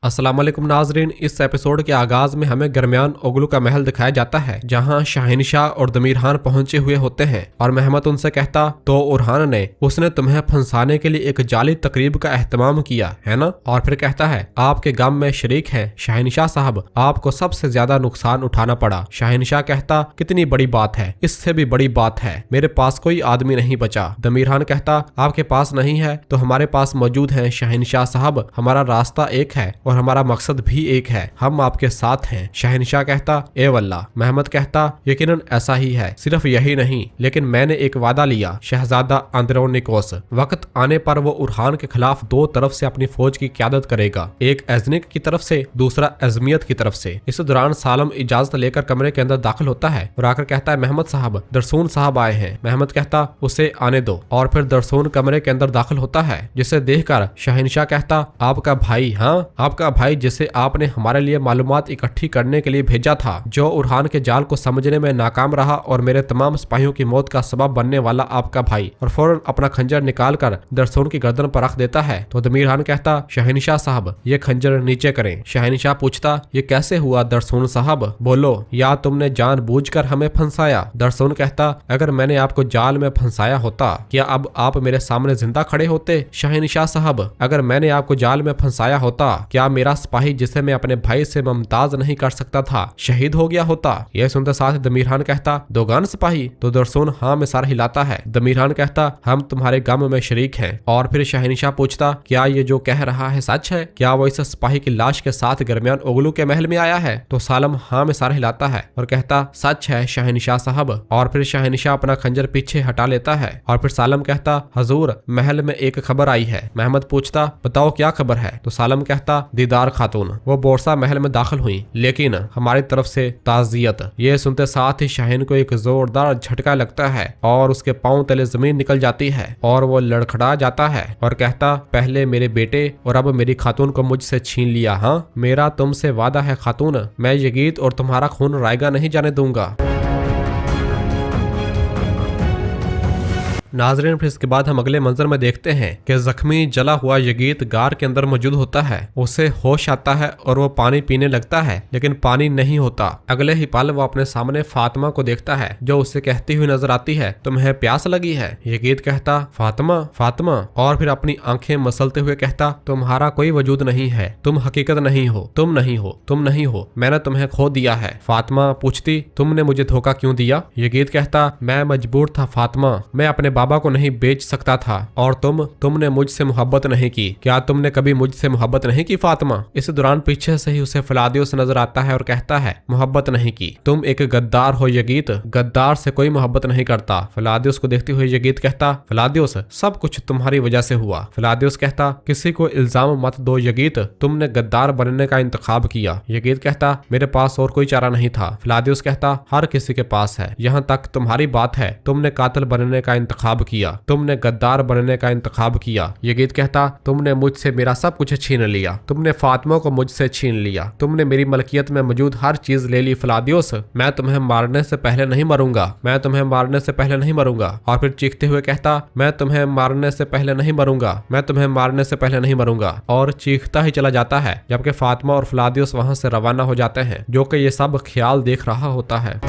अस्सलाम वालेकुम नाजरीन, इस एपिसोड के आगाज में हमें दरमियान ओगलू का महल दिखाया जाता है जहां शहनशाह और दमीरहान पहुंचे हुए होते हैं और महमद उनसे कहता तो उरहान ने उसने तुम्हें फंसाने के लिए एक जाली तकरीब का एहतमाम किया है ना। और फिर कहता है आपके गम में शरीक है शहनशाह साहब, आपको सबसे ज्यादा नुकसान उठाना पड़ा। शहनशाह कहता कितनी बड़ी बात है, इससे भी बड़ी बात है, मेरे पास कोई आदमी नहीं बचा। दमीरहान कहता आपके पास नहीं है तो हमारे पास मौजूद है शहनशाह साहब, हमारा रास्ता एक है और हमारा मकसद भी एक है, हम आपके साथ हैं। शहनशाह कहता ए वल्लाह। महमद कहता यकीनन ऐसा ही है, सिर्फ यही नहीं लेकिन मैंने एक वादा लिया शहजादा अंद्रोनिकोस, वक्त आने पर वो उरहान के खिलाफ दो तरफ से अपनी फौज की क्यादत करेगा, एक एजनिक की तरफ से दूसरा अजमियत की तरफ से। इस दौरान सालम इजाजत लेकर कमरे के अंदर दाखिल होता है और आकर कहता है महमद साहब दरसून साहब आए हैं। महमद कहता उसे आने दो और फिर दरसून कमरे के अंदर दाखिल होता है जिसे देखकर शहनशाह कहता आपका भाई, हाँ आपका भाई जिसे आपने हमारे लिए मालूमात इकट्ठी करने के लिए भेजा था, जो उरहान के जाल को समझने में नाकाम रहा और मेरे तमाम सिपाहियों की मौत का सबब बनने वाला आपका भाई। और फौरन अपना खंजर निकाल कर दरसून की गर्दन पर रख देता है। तो दमीरहान कहता शहनशाह साहब ये खंजर नीचे करें। शहनशाह पूछता ये कैसे हुआ दरसून साहब, बोलो, या तुमने जानबूझकर हमें फंसाया? दरसून कहता अगर मैंने आपको जाल में फंसाया होता क्या अब आप मेरे सामने जिंदा खड़े होते? शहनशाह साहब अगर मैंने आपको जाल में फंसाया होता क्या मेरा सिपाही जिसे मैं अपने भाई से मुमताज नहीं कर सकता था शहीद हो गया होता? यह सुनते साथ दमीरहान कहता दोगान सिपाही? तो दरसून हाँ में सर हिलाता है। दमीरहान कहता हम तुम्हारे गम में शरीक हैं। और फिर शहनशाह पूछता क्या ये जो कह रहा है सच है? क्या वो इस सिपाही की लाश के साथ दरमियान ओगलू के महल में आया है? तो सालम हाँ में सर हिलाता है और कहता सच है शहनशाह साहब। और फिर शहनशाह अपना खंजर पीछे हटा लेता है और फिर सालम कहता हजूर महल में एक खबर आई है। महमद पूछता बताओ क्या खबर है? तो सालम कहता दीदार खातून वो बोरसा महल में दाखिल हुई लेकिन हमारी तरफ से ताजियत। ये सुनते साथ ही शाहीन को एक जोरदार झटका लगता है और उसके पांव तले जमीन निकल जाती है और वो लड़खड़ा जाता है और कहता पहले मेरे बेटे और अब मेरी खातून को मुझसे छीन लिया। हाँ मेरा तुमसे वादा है खातून, मैं ये गीत और तुम्हारा खून रायगा नहीं जाने दूंगा। नाजरीन फिर इसके बाद हम अगले मंजर में देखते हैं कि जख्मी जला हुआ यगीत गार के अंदर मौजूद होता है। उसे होश आता है और वो पानी पीने लगता है लेकिन पानी नहीं होता। अगले ही पल वो अपने सामने फातिमा को देखता है जो उससे कहती हुई नजर आती है तुम्हें प्यास लगी है? यगीत कहता फातिमा फातिमा और फिर अपनी आंखें मसलते हुए कहता तुम्हारा कोई वजूद नहीं है, तुम हकीकत नहीं हो, तुम नहीं हो, तुम नहीं हो, मैंने तुम्हें खो दिया है। फातिमा पूछती तुमने मुझे धोखा क्यों दिया? यगीत कहता मैं मजबूर था फातिमा, मैं अपने बाबा को नहीं बेच सकता था और तुमने मुझसे मोहब्बत नहीं की। क्या तुमने कभी मुझसे मोहब्बत नहीं की फातिमा? इस दौरान पीछे से ही उसे फलादियोस नजर आता है और कहता है मोहब्बत नहीं की, तुम एक गद्दार हो यगीत, गद्दार से कोई मोहब्बत नहीं करता। फलादियोस को देखते हुए यगीत कहता फलादियोस सब कुछ तुम्हारी वजह से हुआ। फलादियोस कहता किसी को इल्जाम मत दो यगीत, तुमने गद्दार बनने का इंतखाब किया। यगीत कहता मेरे पास और कोई चारा नहीं था। फलादियोस कहता हर किसी के पास है, यहाँ तक तुम्हारी बात है, तुमने कातिल बनने का इंतखाब किया, तुमने गद्दार बनने का इंतखाब किया। यगीत कहता तुमने मुझसे मेरा सब कुछ छीन लिया, तुमने फातिमा को मुझसे छीन लिया, तुमने मेरी मलकियत में मौजूद हर चीज ले ली। फलादियोस मैं तुम्हें मारने से पहले नहीं मरूंगा, मैं तुम्हें मारने से पहले नहीं मरूंगा। और फिर चीखते हुए कहता मैं तुम्हें मारने से पहले नहीं मरूंगा, मैं तुम्हें मारने से पहले नहीं मरूंगा। और चीखता ही चला जाता है जबकि फातिमा और फलादियोस वहां से रवाना हो जाते हैं जो कि ये सब ख्याल देख रहा होता है।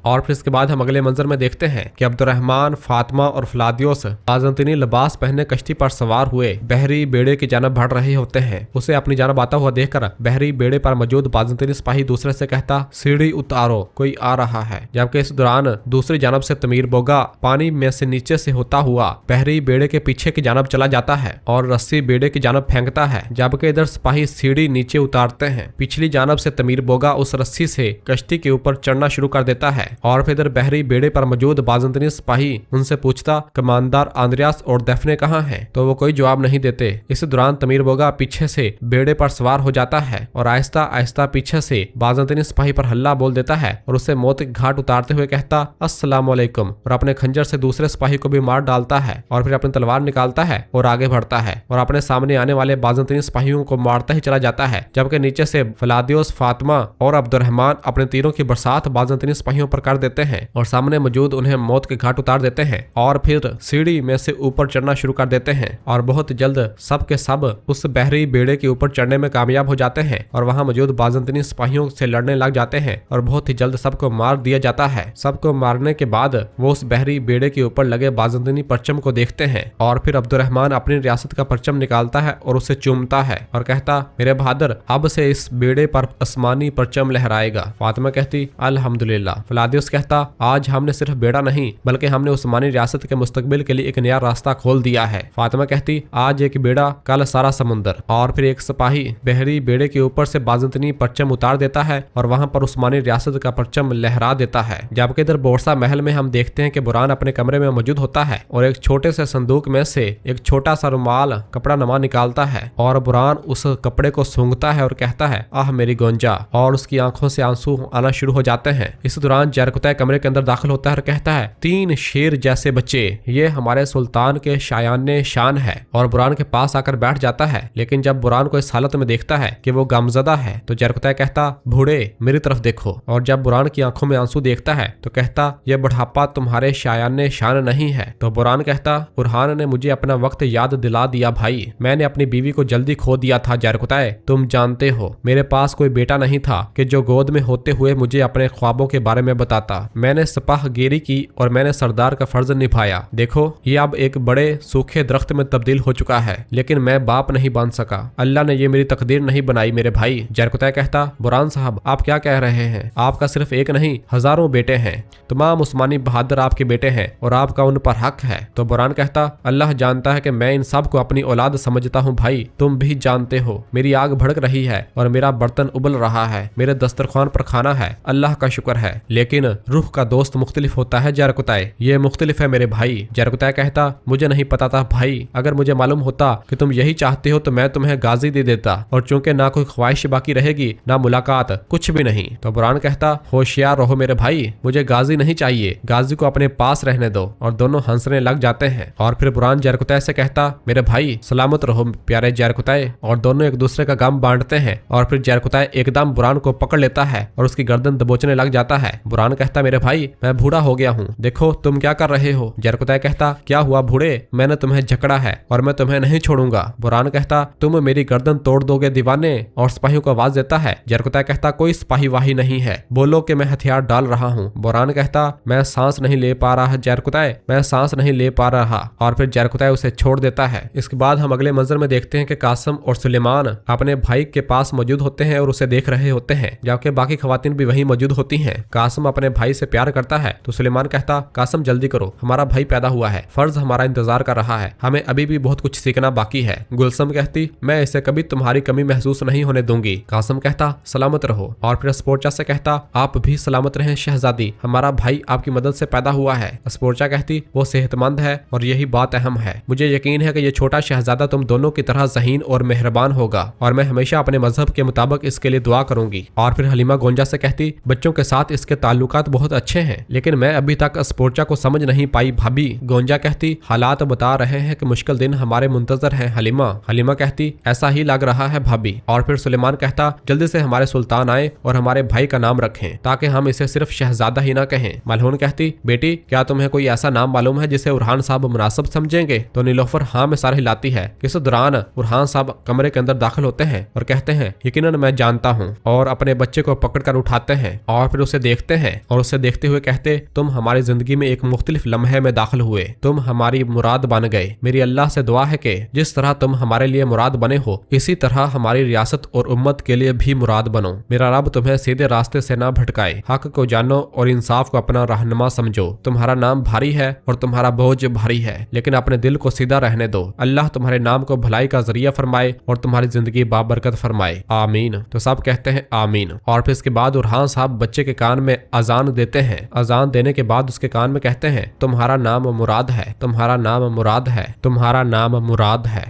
और फिर इसके बाद हम अगले मंजर में देखते हैं कि अब्दुर्रहमान, फातिमा और फलादियोस बाज़ंतीनी लिबास पहने कश्ती पर सवार हुए बहरी बेड़े की जानब बढ़ रहे होते हैं। उसे अपनी जानब आता हुआ देखकर बहरी बेड़े पर मौजूद बाज़ंतीनी सिपाही दूसरे से कहता सीढ़ी उतारो कोई आ रहा है। जबकि इस दौरान दूसरी जानब से तमीर बोगा पानी में से नीचे से होता हुआ बहरी बेड़े के पीछे की जानब चला जाता है और रस्सी बेड़े की जानब फेंकता है, जबकि इधर सिपाही सीढ़ी नीचे उतारते हैं। पिछली जानब से तमीर बोगा उस रस्सी से कश्ती के ऊपर चढ़ना शुरू कर देता है और फिर इधर बहरी बेड़े पर मौजूद बाज़ंतीनी सिपाही उनसे पूछता कमांडर आंद्रियास और दफने कहाँ हैं? तो वो कोई जवाब नहीं देते। इस दौरान तमीर बोगा पीछे से बेड़े पर सवार हो जाता है और आहिस्ता आहिस्ता पीछे से बाज़ंतीनी सिपाही पर हल्ला बोल देता है और उसे मौत के घाट उतारते हुए कहता अस्सलाम वालेकुम और अपने खंजर से दूसरे सिपाही को भी मार डालता है और फिर अपनी तलवार निकालता है और आगे बढ़ता है और अपने सामने आने वाले बाज़ंतीनी सिपाहियों को मारता ही चला जाता है। जबकि नीचे से फलादियोस, फातिमा और अब्दुर्रहमान अपने तीरों की बरसात बाज़ंतीनी सिपाहियों पर ऑफर कर देते हैं और सामने मौजूद उन्हें मौत के घाट उतार देते हैं और फिर सीढ़ी में से ऊपर चढ़ना शुरू कर देते हैं और बहुत जल्द सब के सब उस बहरी बेड़े के ऊपर चढ़ने में कामयाब हो जाते हैं और वहां मौजूद बाज़ंतीनी सिपाहियों से लड़ने लग जाते हैं और बहुत ही जल्द सबको मार दिया जाता है। सबको मारने के बाद वो उस बहरी बेड़े के ऊपर लगे बाज़ंतीनी परचम को देखते हैं और फिर अब्दुर्रहमान अपनी रियासत का परचम निकालता है और उसे चूमता है और कहता, मेरे बहादुर, अब से इस बेड़े पर आसमानी परचम लहराएगा। फातिमा कहती, अल्हम्दुलिल्लाह। फ्लादियुस कहता, आज हमने सिर्फ बेड़ा नहीं बल्कि हमने उस्मानी रियासत के मुस्तकबिल के लिए एक नया रास्ता खोल दिया है। फातिमा कहती, आज एक बेड़ा कल सारा समुंदर। और फिर एक सिपाही बहरी बेड़े के ऊपर से बाज़ंतीनी परचम उतार देता है और वहां पर उस्मानी रियासत का परचम लहरा देता है। जबकि इधर बोरसा महल में हम देखते हैं कि बुरहान अपने कमरे में मौजूद होता है और एक छोटे से संदूक में से एक छोटा सा रुमाल कपड़ा नमा निकालता है और बुरहान उस कपड़े को सूंघता है और कहता है, आह मेरी गोंजा, और उसकी आंखों से आंसू आना शुरू हो जाते हैं। इस दौरान जरकुतै कमरे के अंदर दाखिल होता है और कहता है, 3 शेर जैसे बच्चे, ये हमारे सुल्तान के शायान शान है। और बुरहान के पास आकर बैठ जाता है, लेकिन जब बुरहान को इस हालत में देखता है कि वो गमजदा है तो जरकुतै कहता, बूढ़े मेरी तरफ देखो। और जब बुरहान की आंखों में आंसू देखता है तो कहता, यह बुढ़ापा तुम्हारे शायान शान नहीं है। तो बुरहान कहता, बुरहान ने मुझे अपना वक्त याद दिला दिया भाई, मैंने अपनी बीवी को जल्दी खो दिया था जरकुतै, तुम जानते हो मेरे पास कोई बेटा नहीं था कि जो गोद में होते हुए मुझे अपने ख्वाबों के बारे में बताता। मैंने सिपाहगिरी की और मैंने सरदार का फर्ज निभाया। देखो ये अब एक बड़े सूखे दरख्त में तब्दील हो चुका है, लेकिन मैं बाप नहीं बन सका। अल्लाह ने ये मेरी तकदीर नहीं बनाई मेरे भाई। जरकुतै कहता, बुरहान साहब आप क्या कह रहे हैं? आपका सिर्फ एक नहीं हजारों बेटे हैं, तमाम उस्मानी बहादुर आपके बेटे हैं और आपका उन पर हक है। तो बुरहान कहता, अल्लाह जानता है कि मैं इन सब को अपनी औलाद समझता हूँ भाई, तुम भी जानते हो मेरी आग भड़क रही है और मेरा बर्तन उबल रहा है, मेरे दस्तरखान पर खाना है, अल्लाह का शुक्र है, लेकिन रूह का दोस्त मुख्तलिफ होता है जरकुतै, ये मुख्तलिफ है मेरे भाई। जरकुतै कहता, मुझे नहीं पता था भाई, अगर मुझे मालूम होता कि तुम यही चाहते हो तो मैं तुम्हें गाजी दे देता, और चूंकि ना कोई ख्वाहिश बाकी रहेगी ना मुलाकात, कुछ भी नहीं। तो बुरहान कहता, होशियार रहो मेरे भाई, मुझे गाजी नहीं चाहिए, गाजी को अपने पास रहने दो। और दोनों हंसने लग जाते हैं। और फिर बुरहान जरकुतै से कहता, मेरे भाई सलामत रहो प्यारे जरकुतै। और दोनों एक दूसरे का गम बांटते हैं। और फिर जरकुतै एकदम बुरहान को पकड़ लेता है और उसकी गर्दन दबोचने लग जाता है। बुरहान कहता, मेरे भाई मैं बूढ़ा हो गया हूँ, देखो तुम क्या कर रहे हो। जरकुतै कहता, क्या हुआ बूढ़े, मैंने तुम्हें जकड़ा है और मैं तुम्हें नहीं छोड़ूंगा। बुरहान कहता, तुम मेरी गर्दन तोड़ दोगे दीवाने। और सिपाहियों को आवाज देता है। जरकुतै कहता, कोई सिपाही वाही नहीं है, बोलो कि मैं हथियार डाल रहा हूँ। बुरहान कहता, मैं सांस नहीं ले पा रहा जरकुतै, मैं सांस नहीं ले पा रहा। और फिर जरकुतै उसे छोड़ देता है। इसके बाद हम अगले मंजर में देखते हैं कि कासिम और सुलेमान अपने भाई के पास मौजूद होते हैं और उसे देख रहे होते हैं, जबकि बाकी खवातीन भी वहीं मौजूद होती हैं। कासिम अपने भाई से प्यार करता है तो सुलेमान कहता, कासिम जल्दी करो, हमारा भाई पैदा हुआ है, फर्ज हमारा इंतजार कर रहा है, हमें अभी भी बहुत कुछ सीखना बाकी है। गुलसम कहती, मैं इसे कभी तुम्हारी कमी महसूस नहीं होने दूंगी। कासिम कहता, सलामत रहो। और फिर स्पोर्चा से कहता, आप भी सलामत रहें शहजादी, हमारा भाई आपकी मदद से पैदा हुआ है। स्पोर्चा कहती, वो सेहतमंद है और यही बात अहम है, मुझे यकीन है कि ये छोटा शहजादा तुम दोनों की तरह ज़हीन और मेहरबान होगा और मैं हमेशा अपने मजहब के मुताबिक इसके लिए दुआ करूंगी। और फिर हलीमा गोंजा से कहती, बच्चों के साथ इसके ताल्लुकात बहुत अच्छे हैं, लेकिन मैं अभी तक स्पोर्चा को समझ नहीं पाई भाभी। गोंजा कहती, हालात बता रहे हैं कि मुश्किल दिन हमारे मुंतजर हैं हलीमा। हलीमा कहती, ऐसा ही लग रहा है भाभी। और फिर सुलेमान कहता, जल्दी से हमारे सुल्तान आए और हमारे भाई का नाम रखें ताकि हम इसे सिर्फ शहजादा ही ना कहें। मलहून कहती, बेटी क्या तुम्हें कोई ऐसा नाम मालूम है जिसे उरहान साहब मुनासिब समझेंगे। तो नीलोफर हाँ में सार हिलाती है। इस दौरान उरहान साहब कमरे के अंदर दाखिल होते हैं और कहते हैं, यकीनन मैं जानता हूँ, और अपने बच्चे को पकड़कर उठाते हैं और फिर उसे देखते हैं और उसे देखते हुए कहते, तुम हमारी जिंदगी में एक मुख्तलिफ लम्हे में दाखिल हुए, तुम हमारी मुराद बन गए। मेरी अल्लाह से दुआ है कि जिस तरह तुम हमारे लिए मुराद बने हो इसी तरह हमारी रियासत और उम्मत के लिए भी मुराद बनो। मेरा रब तुम्हें सीधे रास्ते से ना भटकाए, हक को जानो और इंसाफ को अपना रहनुमा समझो। तुम्हारा नाम भारी है और तुम्हारा बोझ भारी है, लेकिन अपने दिल को सीधा रहने दो। अल्लाह तुम्हारे नाम को भलाई का जरिया फरमाए और तुम्हारी जिंदगी बाबरकत फरमाए, आमीन। तो सब कहते हैं आमीन। और फिर इसके बाद उरहान साहब बच्चे के कान में अजान देते हैं। अजान देने के बाद उसके कान में कहते हैं, तुम्हारा नाम मुराद है, तुम्हारा नाम मुराद है, तुम्हारा नाम मुराद है।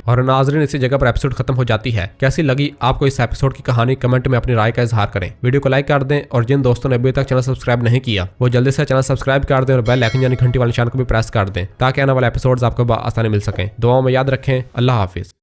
और नाजरीन इसी जगह पर एपिसोड खत्म हो जाती है। कैसी लगी आपको इस एपिसोड की कहानी, कमेंट में अपनी राय का इजहार करें। वीडियो को लाइक कर दें और जिन दोस्तों ने अभी तक चैनल सब्सक्राइब नहीं किया वो जल्दी से चैनल सब्सक्राइब कर दें और बेल आइकन यानी घंटी वाले निशान को भी प्रेस कर दें ताकि आने वाले एपिसोड्स आपको आसानी मिल सकें। दुआओं में याद रखें। अल्लाह हाफिज।